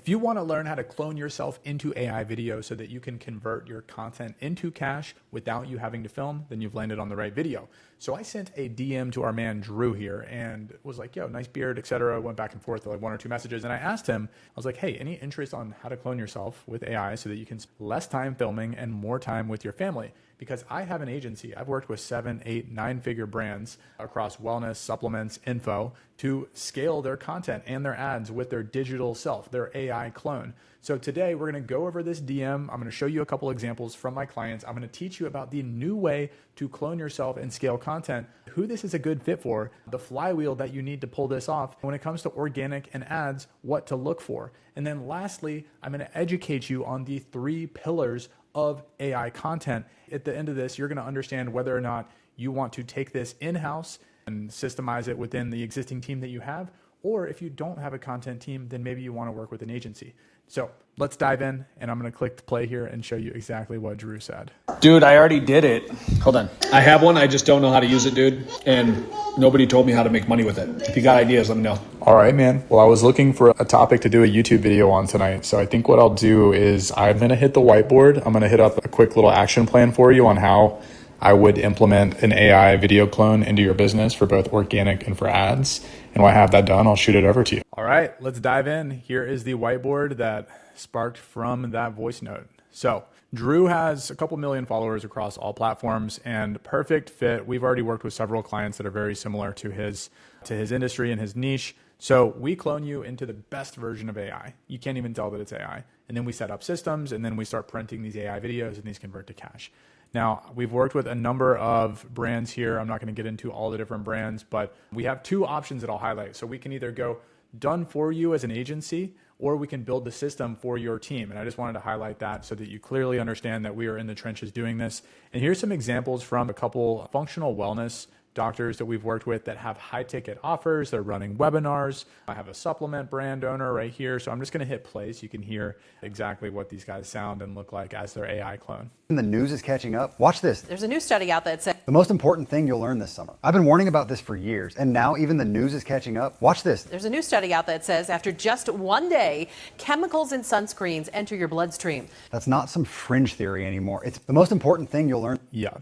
If you want to learn how to clone yourself into AI video so that you can convert your content into cash without you having to film, then you've landed on the right video. So I sent a DM to our man Drew here and was like, yo, nice beard, etc. Went back and forth like one or two messages. And I asked him, I was like, hey, any interest on how to clone yourself with AI so that you can spend less time filming and more time with your family? Because I have an agency. I've worked with 7, 8, 9-figure brands across wellness, supplements, info to scale their content and their ads with their digital self, their AI clone. So today we're going to go over this DM. I'm going to show you a couple examples from my clients. I'm going to teach you about the new way to clone yourself and scale content, who this is a good fit for, the flywheel that you need to pull this off. When it comes to organic and ads, what to look for. And then lastly, I'm going to educate you on the 3 pillars of AI content. At the end of this, you're going to understand whether or not you want to take this in-house and systemize it within the existing team that you have, or if you don't have a content team, then maybe you want to work with an agency. So let's dive in, and I'm going to click play here and show you exactly what Drew said. Dude, I already did it. Hold on. I have one. I just don't know how to use it, dude. And nobody told me how to make money with it. If you got ideas, let me know. All right, man. Well, I was looking for a topic to do a YouTube video on tonight. So I think what I'll do is I'm going to hit the whiteboard. I'm going to hit up a quick little action plan for you on how I would implement an AI video clone into your business for both organic and for ads. And when I have that done, I'll shoot it over to you. All right, let's dive in. Here is the whiteboard that sparked from that voice note. So Drew has a couple million followers across all platforms and perfect fit. We've already worked with several clients that are very similar to his industry and his niche. So we clone you into the best version of AI. You can't even tell that it's AI. And then we set up systems and then we start printing these AI videos and these convert to cash. Now, we've worked with a number of brands here. I'm not going to get into all the different brands, but we have 2 options that I'll highlight. So we can either go done for you as an agency, or we can build the system for your team. And I just wanted to highlight that so that you clearly understand that we are in the trenches doing this. And here's some examples from a couple functional wellness doctors that we've worked with that have high ticket offers. They're running webinars. I have a supplement brand owner right here. So I'm just going to hit play so you can hear exactly what these guys sound and look like as their AI clone. The news is catching up. Watch this. There's a new study out that says the most important thing you'll learn this summer. I've been warning about this for years, and now even the news is catching up. Watch this. There's a new study out that says after just 1 day, chemicals in sunscreens enter your bloodstream. That's not some fringe theory anymore. It's the most important thing you'll learn. Yeah.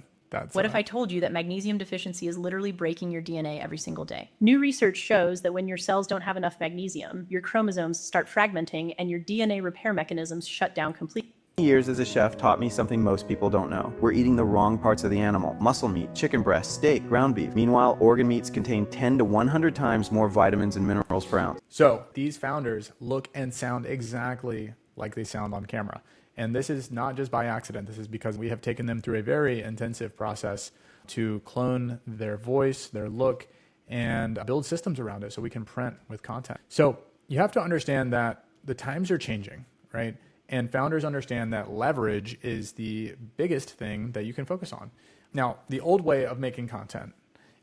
What if I told you that magnesium deficiency is literally breaking your DNA every single day? New research shows that when your cells don't have enough magnesium, your chromosomes start fragmenting and your DNA repair mechanisms shut down completely. Years as a chef taught me something most people don't know. We're eating the wrong parts of the animal. Muscle meat, chicken breast, steak, ground beef. Meanwhile, organ meats contain 10 to 100 times more vitamins and minerals per ounce. So these founders look and sound exactly like they sound on camera. And this is not just by accident. This is because we have taken them through a very intensive process to clone their voice, their look, and build systems around it so we can print with content. So you have to understand that the times are changing, right? And founders understand that leverage is the biggest thing that you can focus on. Now, the old way of making content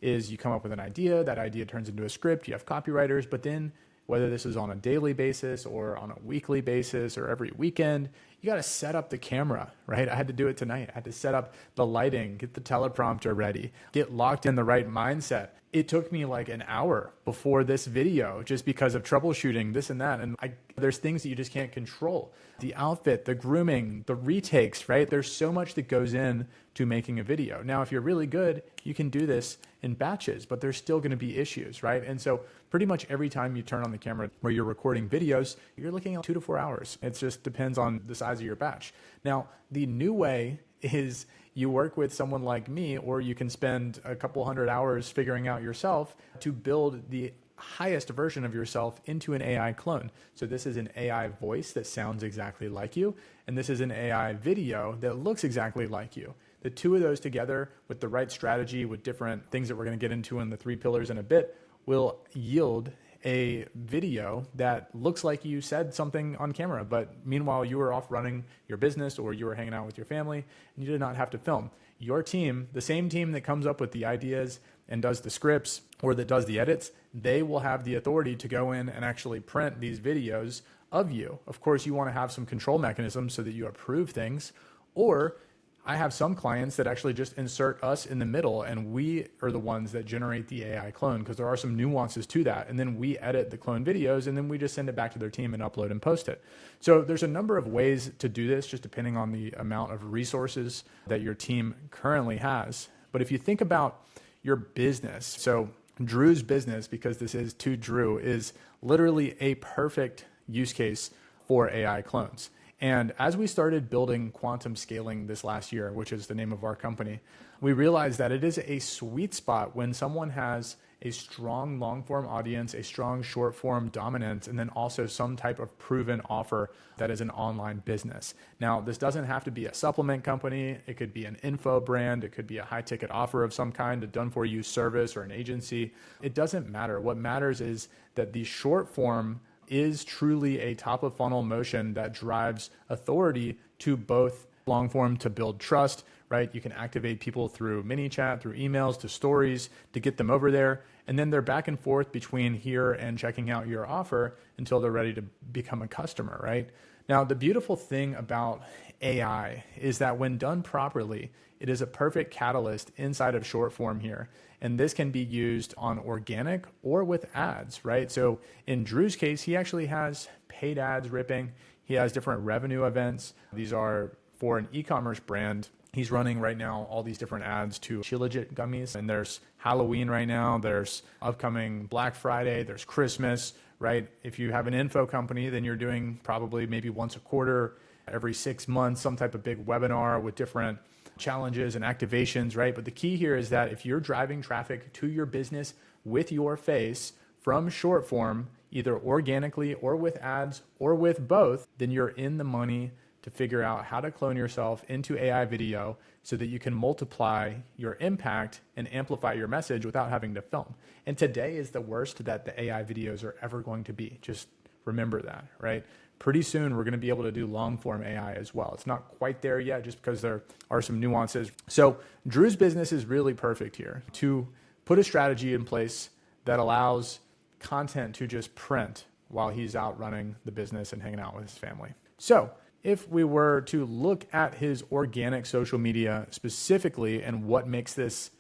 is you come up with an idea, that idea turns into a script, you have copywriters, but then whether this is on a daily basis or on a weekly basis or every weekend, you got to set up the camera, right? I had to do it tonight. I had to set up the lighting, get the teleprompter ready, get locked in the right mindset. It took me like an hour before this video just because of troubleshooting this and that. And there's things that you just can't control. The outfit, the grooming, the retakes, right? There's so much that goes in to making a video. Now, if you're really good, you can do this in batches, but there's still going to be issues, right? And so pretty much every time you turn on the camera where you're recording videos, you're looking at 2 to 4 hours. It just depends on the size of your batch. Now, the new way is you work with someone like me, or you can spend a couple hundred hours figuring out yourself to build the highest version of yourself into an AI clone. So this is an AI voice that sounds exactly like you, and this is an AI video that looks exactly like you. The 2 of those together with the right strategy, with different things that we're going to get into in the 3 pillars in a bit, will yield a video that looks like you said something on camera, but meanwhile you were off running your business or you were hanging out with your family and you did not have to film. Your team, the same team that comes up with the ideas and does the scripts or that does the edits, they will have the authority to go in and actually print these videos of you. Of course, you want to have some control mechanisms so that you approve things, or I have some clients that actually just insert us in the middle, and we are the ones that generate the AI clone, because there are some nuances to that. And then we edit the clone videos, and then we just send it back to their team and upload and post it. So there's a number of ways to do this, just depending on the amount of resources that your team currently has. But if you think about your business, so Drew's business, because this is to Drew, is literally a perfect use case for AI clones. And as we started building Quantum Scaling this last year, which is the name of our company, we realized that it is a sweet spot when someone has a strong long form audience, a strong short form dominance, and then also some type of proven offer that is an online business. Now, this doesn't have to be a supplement company. It could be an info brand. It could be a high ticket offer of some kind, a done for you service or an agency. It doesn't matter. What matters is that the short form is truly a top of funnel motion that drives authority to both long form to build trust, right? You can activate people through mini chat, through emails, to stories to get them over there. And then they're back and forth between here and checking out your offer until they're ready to become a customer, right? Now, the beautiful thing about AI is that when done properly, it is a perfect catalyst inside of short form here. And this can be used on organic or with ads, right? So in Drew's case, he actually has paid ads ripping. He has different revenue events. These are for an e-commerce brand. He's running right now all these different ads to Shilajit gummies. And there's Halloween right now. There's upcoming Black Friday. There's Christmas, right? If you have an info company, then you're doing probably maybe once a quarter, every 6 months, some type of big webinar with different challenges and activations, right? But the key here is that if you're driving traffic to your business with your face from short form, either organically or with ads or with both, then you're in the money to figure out how to clone yourself into AI video so that you can multiply your impact and amplify your message without having to film. And today is the worst that the AI videos are ever going to be. Just remember that, right? Pretty soon, we're going to be able to do long form AI as well. It's not quite there yet just because there are some nuances. So Drew's business is really perfect here to put a strategy in place that allows content to just print while he's out running the business and hanging out with his family. So if we were to look at his organic social media specifically and what makes this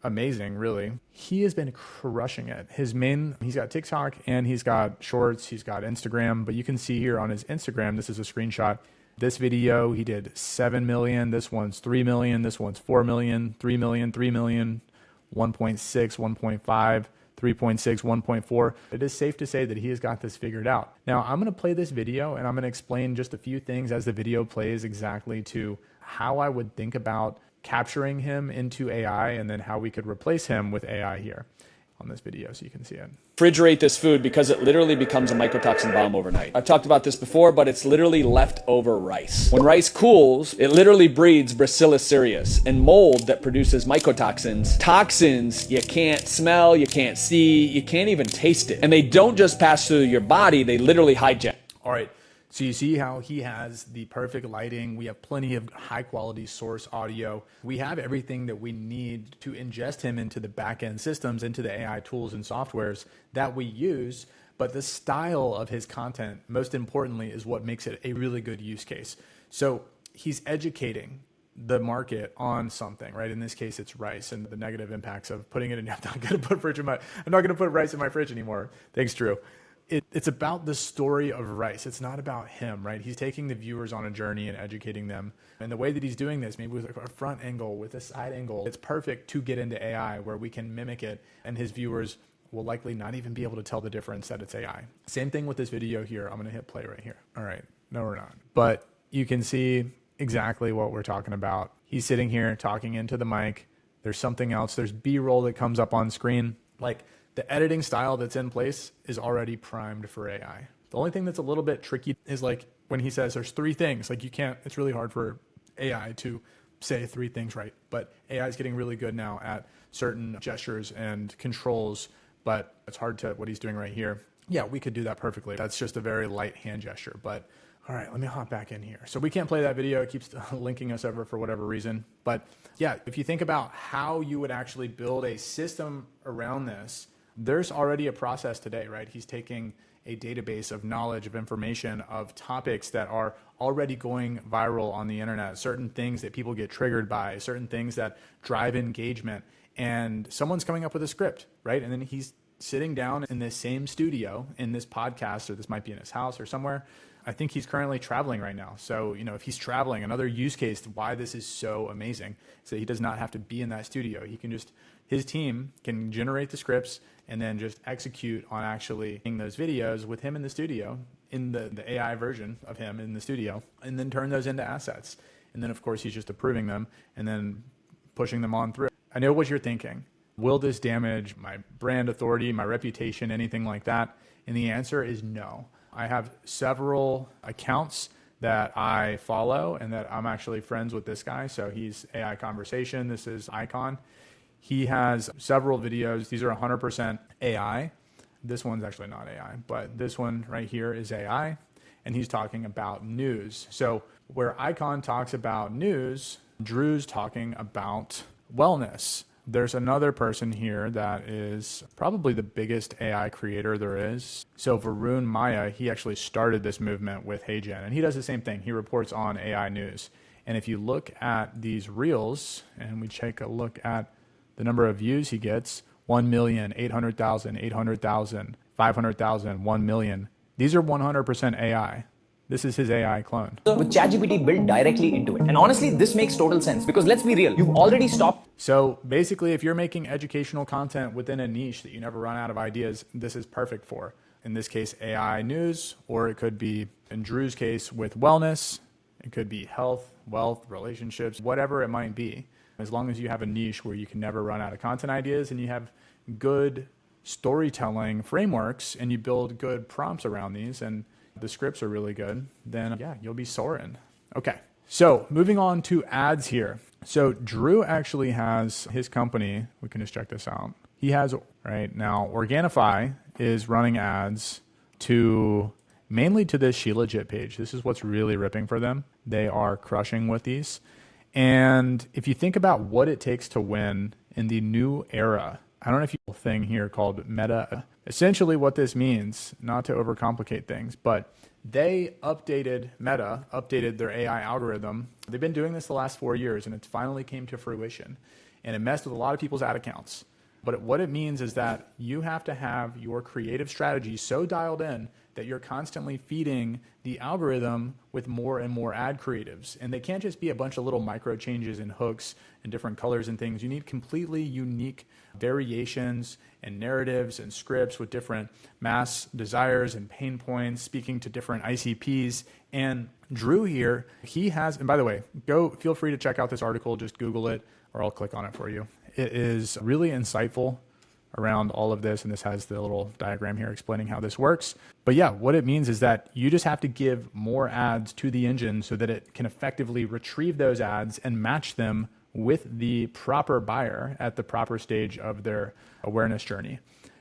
amazing, really, he has been crushing it. He's got TikTok and he's got Shorts, he's got Instagram, but you can see here on his Instagram, this is a screenshot. This video, he did 7 million. This one's 3 million. This one's 4 million, 3 million, 3 million, 1.6, 1.5, 3.6, 1.4. It is safe to say that he has got this figured out. Now, I'm going to play this video and I'm going to explain just a few things as the video plays exactly to how I would think about capturing him into AI and then how we could replace him with AI here on this video so you can see it. Refrigerate this food because it literally becomes a mycotoxin bomb overnight. I've talked about this before, but it's literally leftover rice. When rice cools, it literally breeds Bacillus cereus and mold that produces mycotoxins. Toxins you can't smell, you can't see, you can't even taste it. And they don't just pass through your body, they literally hijack. All right. So you see how he has the perfect lighting. We have plenty of high quality source audio. We have everything that we need to ingest him into the back-end systems, into the AI tools and softwares that we use. But the style of his content, most importantly, is what makes it a really good use case. So he's educating the market on something, right? In this case, it's rice and the negative impacts of putting it in. I'm not going to put rice in my fridge anymore. Thanks, Drew. It's about the story of rice. It's not about him, right? He's taking the viewers on a journey and educating them. And the way that he's doing this, maybe with a front angle, with a side angle, it's perfect to get into AI where we can mimic it and his viewers will likely not even be able to tell the difference that it's AI. Same thing with this video here. I'm going to hit play right here. All right. No, we're not. But you can see exactly what we're talking about. He's sitting here talking into the mic. There's something else. There's B-roll that comes up on screen. Like, the editing style that's in place is already primed for AI. The only thing that's a little bit tricky is like when he says there's 3 things, like it's really hard for AI to say 3 things right. But AI is getting really good now at certain gestures and controls, but it's hard to what he's doing right here. Yeah, we could do that perfectly. That's just a very light hand gesture. But all right, let me hop back in here. So we can't play that video. It keeps linking us over for whatever reason. But yeah, if you think about how you would actually build a system around this, there's already a process today, right? He's taking a database of knowledge, of information, of topics that are already going viral on the internet, certain things that people get triggered by, certain things that drive engagement. And someone's coming up with a script, right? And then he's sitting down in this same studio in this podcast, or this might be in his house or somewhere. I think he's currently traveling right now. So, if he's traveling, another use case to why this is so amazing is that he does not have to be in that studio. He can just, his team can generate the scripts and then just execute on actually making those videos with him in the studio, in the AI version of him in the studio, and then turn those into assets. And then, of course, he's just approving them and then pushing them on through. I know what you're thinking. Will this damage my brand authority, my reputation, anything like that? And the answer is no. I have several accounts that I follow and that I'm actually friends with this guy. So he's AI Conversation. This is Icon. He has several videos. These are 100% AI. This one's actually not AI, but this one right here is AI. And he's talking about news. So where Icon talks about news, Drew's talking about wellness. There's another person here that is probably the biggest AI creator there is. So Varun Maya, he actually started this movement with HeyGen, and he does the same thing. He reports on AI news. And if you look at these reels, and we take a look at the number of views he gets, 1 million, 800,000, 800,000, 500,000, 1 million. These are 100% AI. This is his AI clone. With ChatGPT built directly into it. And honestly, this makes total sense because let's be real, you've already stopped. So basically, if you're making educational content within a niche that you never run out of ideas, this is perfect for. In this case, AI news, or it could be, in Drew's case, with wellness. It could be health, wealth, relationships, whatever it might be. As long as you have a niche where you can never run out of content ideas and you have good storytelling frameworks and you build good prompts around these and the scripts are really good, then yeah, you'll be soaring. Okay, so moving on to ads here. So Drew actually has his company. We can just check this out. He has, right now, Organifi is running ads mainly to this SheLegit page. This is what's really ripping for them. They are crushing with these. And if you think about what it takes to win in the new era, I don't know if you have a thing here called Meta. Essentially what this means, not to overcomplicate things, but Meta updated their AI algorithm. They've been doing this the last 4 years, and it finally came to fruition. And it messed with a lot of people's ad accounts. But what it means is that you have to have your creative strategy so dialed in that you're constantly feeding the algorithm with more and more ad creatives. And they can't just be a bunch of little micro changes and hooks and different colors and things. You need completely unique variations and narratives and scripts with different mass desires and pain points, speaking to different ICPs. And Drew here, he has, and by the way, feel free to check out this article, just Google it, or I'll click on it for you. It is really insightful around all of this, and this has the little diagram here explaining how this works. But yeah, what it means is that you just have to give more ads to the engine so that it can effectively retrieve those ads and match them with the proper buyer at the proper stage of their awareness journey.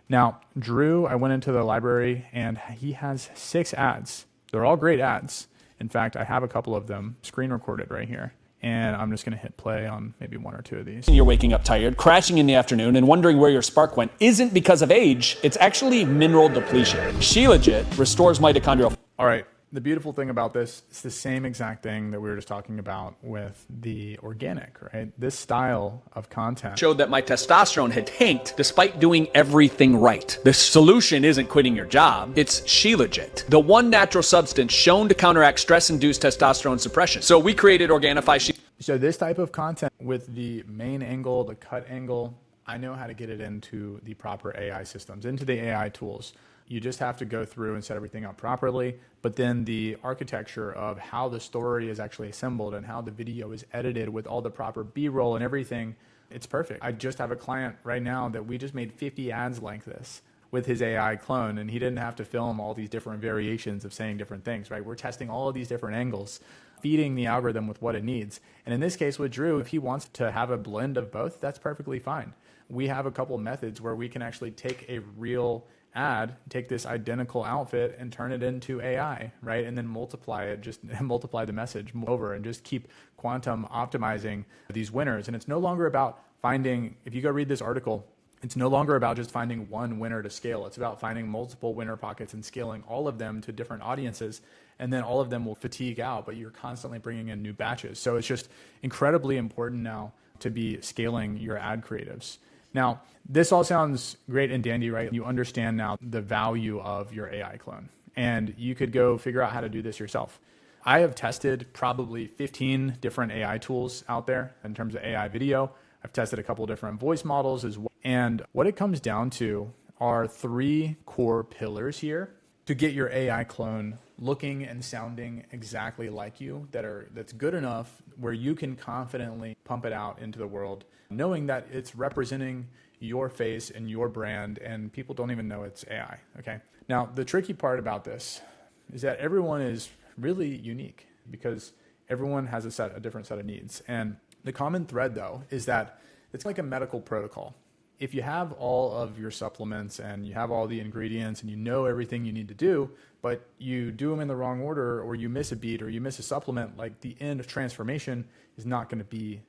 Now, Drew, I went into the library and he has 6 ads. They're all great ads. In fact, I have a couple of them screen recorded right here. And I'm just going to hit play on maybe 1 or 2 of these. You're waking up tired, crashing in the afternoon, and wondering where your spark went isn't because of age, it's actually mineral depletion. SheLegit restores mitochondrial. All right. The beautiful thing about this, it's the same exact thing that we were just talking about with the organic, right? This style of content Showed that my testosterone had tanked despite doing everything right. The solution isn't quitting your job, it's SheLegit, the one natural substance shown to counteract stress-induced testosterone suppression. So we created Organifi. So this type of content with the main angle, the cut angle, I know how to get it into the proper AI systems, into the AI tools. You just have to go through and set everything up properly, but then the architecture of how the story is actually assembled and how the video is edited with all the proper B-roll and everything, it's perfect. I just have a client right now that we just made 50 ads like this with his AI clone, and he didn't have to film all these different variations of saying different things, right? We're testing all of these different angles, feeding the algorithm with what it needs. And in this case with Drew, if he wants to have a blend of both, that's perfectly fine. We have a couple methods where we can actually take a real ad, take this identical outfit and turn it into AI, right? And then multiply it, just multiply the message over and just keep quantum optimizing these winners. And it's no longer about finding, if you go read this article, It's no longer about just finding one winner to scale. It's about finding multiple winner pockets and scaling all of them to different audiences. And then all of them will fatigue out, but you're constantly bringing in new batches. So it's just incredibly important now to be scaling your ad creatives. Now, this all sounds great and dandy, right? You understand now the value of your AI clone, and you could go figure out how to do this yourself. I have tested probably 15 different AI tools out there in terms of AI video. I've tested a couple different voice models as well. And what it comes down to are 3 core pillars here to get your AI clone looking and sounding exactly like you, that's good enough where you can confidently pump it out into the world, knowing that it's representing your face and your brand, and people don't even know it's AI, okay? Now, the tricky part about this is that everyone is really unique because everyone has a different set of needs. And the common thread, though, is that it's like a medical protocol. If you have all of your supplements and you have all the ingredients and you know everything you need to do, but you do them in the wrong order, or you miss a beat, or you miss a supplement, like the end of transformation is not going to be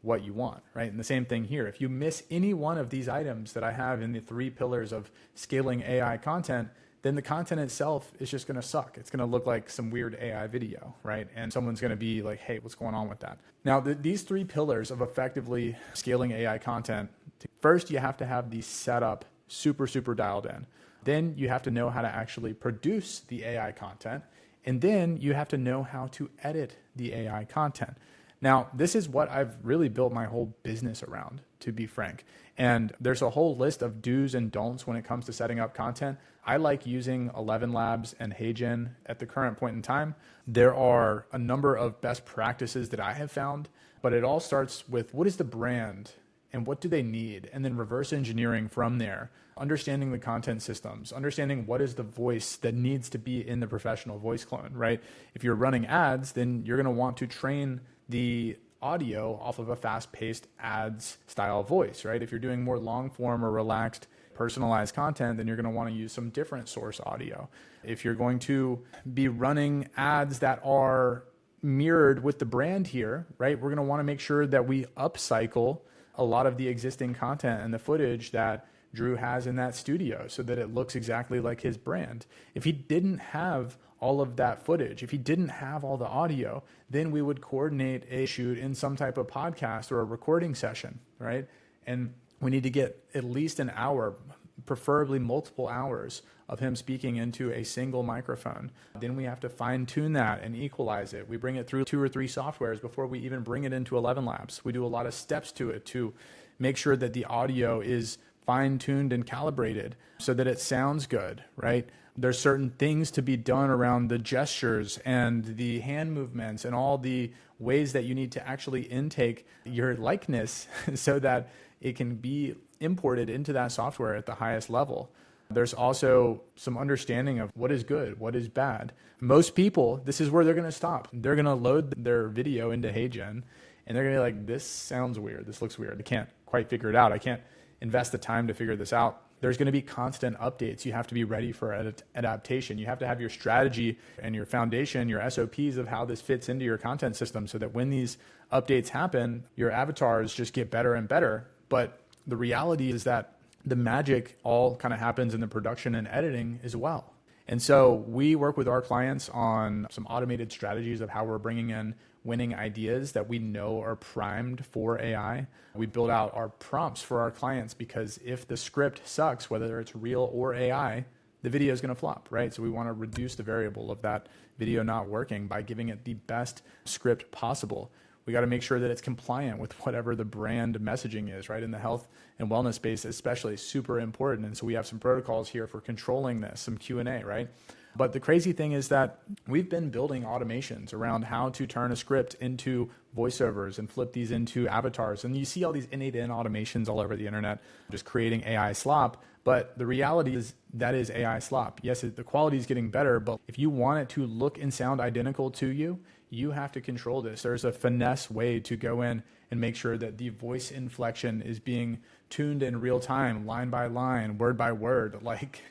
what you want, right? And the same thing here. If you miss any one of these items that I have in the 3 pillars of scaling AI content, then the content itself is just going to suck. It's going to look like some weird AI video, right? And someone's going to be like, hey, what's going on with that? Now, these 3 pillars of effectively scaling AI content, first, you have to have the setup super, super dialed in. Then you have to know how to actually produce the AI content. And then you have to know how to edit the AI content. Now, this is what I've really built my whole business around, to be frank. And there's a whole list of do's and don'ts when it comes to setting up content. I like using 11 Labs and HeyGen at the current point in time. There are a number of best practices that I have found, but it all starts with what is the brand and what do they need? And then reverse engineering from there, understanding the content systems, understanding what is the voice that needs to be in the professional voice clone, right? If you're running ads, then you're going to want to train the audio off of a fast-paced ads style voice, right? If you're doing more long form or relaxed personalized content, then you're going to want to use some different source audio. If you're going to be running ads that are mirrored with the brand here, right? We're going to want to make sure that we upcycle a lot of the existing content and the footage that Drew has in that studio so that it looks exactly like his brand. If he didn't have all of that footage, if he didn't have all the audio, then we would coordinate a shoot in some type of podcast or a recording session, right? And we need to get at least an hour, preferably multiple hours of him speaking into a single microphone. Then we have to fine tune that and equalize it. We bring it through 2 or 3 softwares before we even bring it into 11 Labs. We do a lot of steps to it to make sure that the audio is fine tuned and calibrated so that it sounds good, right? There's certain things to be done around the gestures and the hand movements and all the ways that you need to actually intake your likeness so that it can be imported into that software at the highest level. There's also some understanding of what is good, what is bad. Most people, this is where they're going to stop. They're going to load their video into HeyGen and they're going to be like, this sounds weird. This looks weird. I can't quite figure it out. I can't invest the time to figure this out. There's going to be constant updates. You have to be ready for adaptation. You have to have your strategy and your foundation, your SOPs of how this fits into your content system so that when these updates happen, your avatars just get better and better. But the reality is that the magic all kind of happens in the production and editing as well. And so we work with our clients on some automated strategies of how we're bringing in winning ideas that we know are primed for AI. We build out our prompts for our clients because if the script sucks, whether it's real or AI, the video is going to flop, right? So we want to reduce the variable of that video not working by giving it the best script possible. We got to make sure that it's compliant with whatever the brand messaging is, right? In the health and wellness space, especially super important. And so we have some protocols here for controlling this, some Q&A, right? But the crazy thing is that we've been building automations around how to turn a script into voiceovers and flip these into avatars. And you see all these N8N automations all over the internet, just creating AI slop. But the reality is that is AI slop. Yes, the quality is getting better, but if you want it to look and sound identical to you, you have to control this. There's a finesse way to go in and make sure that the voice inflection is being tuned in real time, line by line, word by word. Like,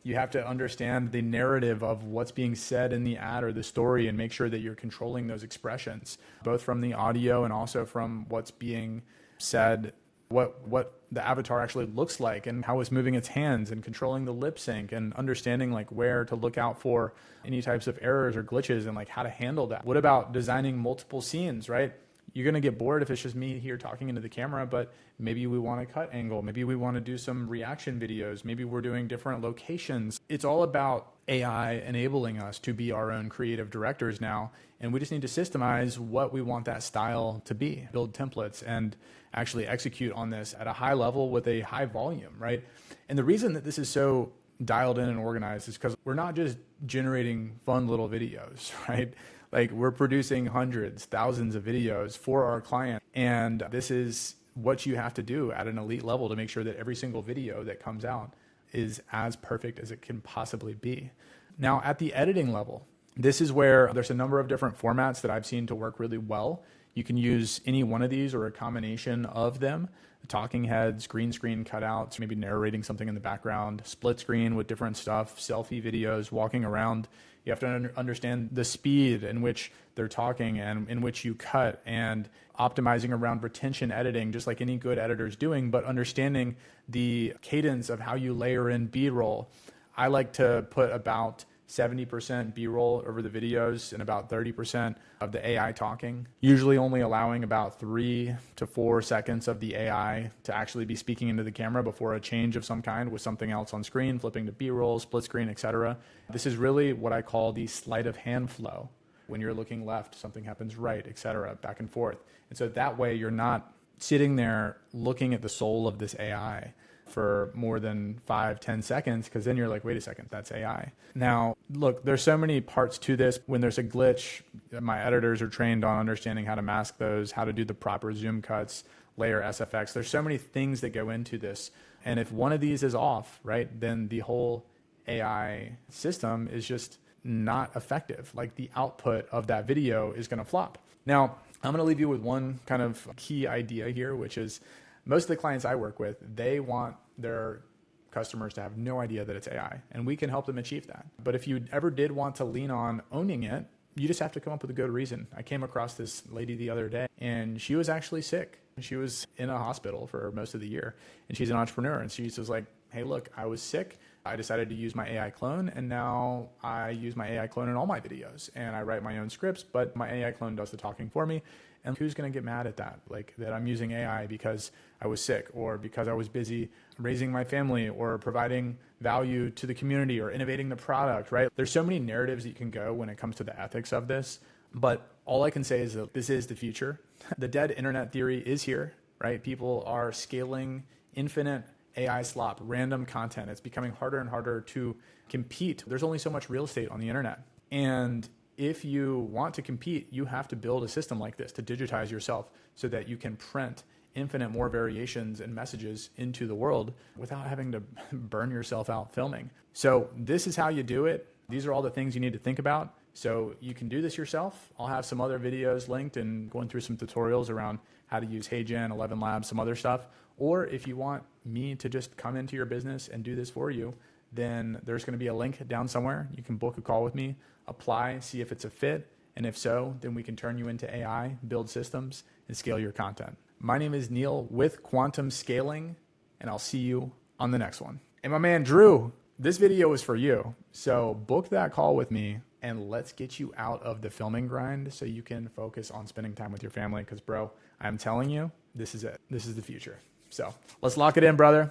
you have to understand the narrative of what's being said in the ad or the story and make sure that you're controlling those expressions, both from the audio and also from what's being said what the avatar actually looks like and how it's moving its hands and controlling the lip sync and understanding like where to look out for any types of errors or glitches and like how to handle that. What about designing multiple scenes, right? You're going to get bored if it's just me here talking into the camera, but maybe we want to cut angle. Maybe we want to do some reaction videos. Maybe we're doing different locations. It's all about AI enabling us to be our own creative directors now. And we just need to systemize what we want that style to be, build templates and actually execute on this at a high level with a high volume, right? And the reason that this is so dialed in and organized is because we're not just generating fun little videos, right? Like we're producing hundreds, thousands of videos for our client. And this is what you have to do at an elite level to make sure that every single video that comes out is as perfect as it can possibly be. Now at the editing level, this is where there's a number of different formats that I've seen to work really well. You can use any one of these or a combination of them. Talking heads, green screen cutouts, maybe narrating something in the background, split screen with different stuff, selfie videos, walking around. You have to understand the speed in which they're talking and in which you cut, and optimizing around retention editing, just like any good editor is doing, but understanding the cadence of how you layer in B-roll. I like to put about 70% B-roll over the videos and about 30% of the AI talking, usually only allowing about 3 to 4 seconds of the AI to actually be speaking into the camera before a change of some kind with something else on screen, flipping to B-roll, split screen, etc. This is really what I call the sleight of hand flow. When you're looking left, something happens right, etc., back and forth. And so that way you're not sitting there looking at the soul of this AI for more than 5-10 seconds, because then you're like, wait a second, that's AI. Now, look, there's so many parts to this. When there's a glitch, my editors are trained on understanding how to mask those, how to do the proper zoom cuts, layer SFX. There's so many things that go into this. And if one of these is off, right, then the whole AI system is just not effective. Like the output of that video is going to flop. Now, I'm going to leave you with one kind of key idea here, which is most of the clients I work with, they want their customers to have no idea that it's AI, and we can help them achieve that. But if you ever did want to lean on owning it, you just have to come up with a good reason. I came across this lady the other day, and she was actually sick. She was in a hospital for most of the year, and she's an entrepreneur, and she was like, hey, look, I was sick. I decided to use my AI clone, and now I use my AI clone in all my videos, and I write my own scripts, but my AI clone does the talking for me. And who's going to get mad at that? Like that I'm using AI because I was sick, or because I was busy raising my family, or providing value to the community, or innovating the product, right? There's so many narratives that you can go when it comes to the ethics of this. But all I can say is that this is the future. The dead internet theory is here, right? People are scaling infinite AI slop, random content. It's becoming harder and harder to compete. There's only so much real estate on the internet. And if you want to compete, you have to build a system like this to digitize yourself so that you can print infinite more variations and messages into the world without having to burn yourself out filming. So this is how you do it. These are all the things you need to think about. So you can do this yourself. I'll have some other videos linked and going through some tutorials around how to use HeyGen, 11 Labs, some other stuff. Or if you want me to just come into your business and do this for you, then there's going to be a link down somewhere. You can book a call with me, apply, see if it's a fit. And if so, then we can turn you into AI, build systems, and scale your content. My name is Neil with Quantum Scaling, and I'll see you on the next one. And my man, Drew, this video is for you. So book that call with me, and let's get you out of the filming grind so you can focus on spending time with your family. Because, bro, I'm telling you, this is it. This is the future. So let's lock it in, brother.